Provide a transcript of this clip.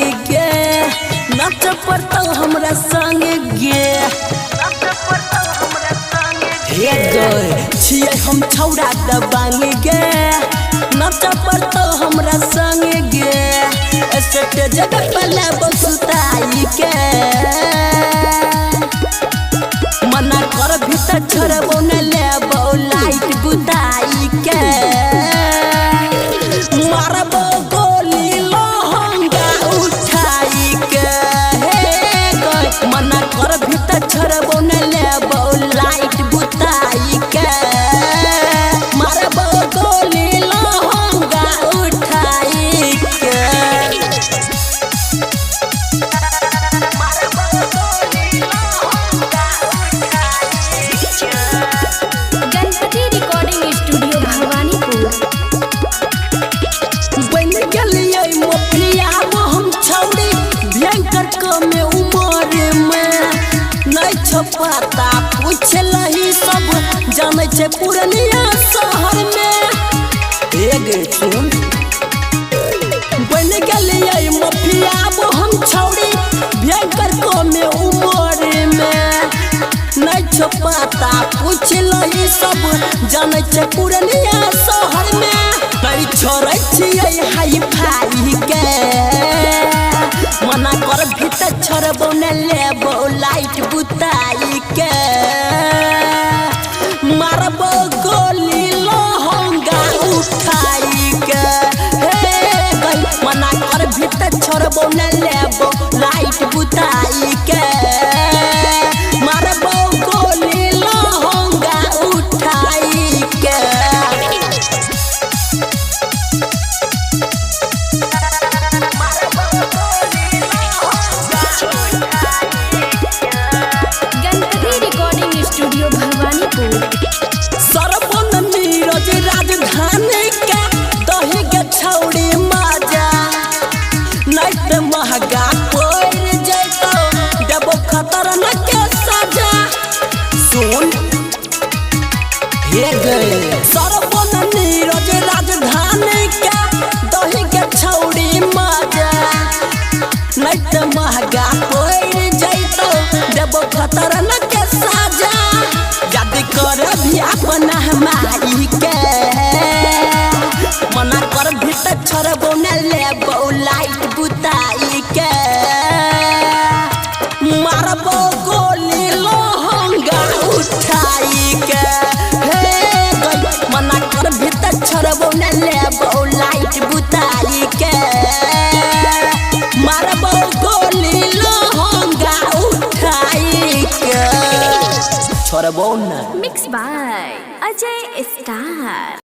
बाली गे नाच पड़ता हमरा संग गे हे गए छिए हम छौड़ा दबाली गे नाच पड़ता हमरा संग गे स्टेज पर बसुताई के मना कर भीतर छोड़बो न लेबो लाइट बुताई के मारबो गोली लहंगा उठाई के हे गए मना कर भीतर छोड़बो न लेबो लाइट बुताई के मारबो गोली लहंगा उठाई के गणपति रिकॉर्डिंग स्टूडियो भवानीपुर। बन गलिए मोफिया हम छौड़ी भयंकर कमे उमर में नहीं छपाता पूछलही सब जाने छे पूर्णिया शहर में एक सुन बन गलिए मोफिया हम छौड़ी भयंकर कमे उमर में नहीं छपाता पूछलही सब जाने छे पूर्णिया शहर में नहीं छोड़ै छियै हाई फाई के मना कर भीतर छोड़बो न लेबो लाइट बुताई के मारबो गोली लहंगा उठाई के हे गई मना कर भीतर छोड़बो न लेबो लाइट बुताई के मारबो गोली लहंगा उठाई के गणपति रिकॉर्डिंग स्टूडियो भवानीपुर। सरपन नीरज राजधानी के दही के छौड़ी मजा नहीं तो महंगा पड़ जैतो देबो खतरनाक के सजा सुन हे गए सरपन नीरज राजधानी के दही के छौड़ी मजा नहीं तो महंगा पड़ जैतो देबो खतरनाक के सजा यदि कर भी अपना हमारी के मना कर भीतर छोड़बो न लेबो लाइट बुताई के मारबो गोली लहंगा उठाई के हे गई मना कर भीतर छोड़बो न लेबो लाइट बुताई के मारबो गोली लहंगा उठाई के छोड़बो न मिक्स बाय अजय स्टार।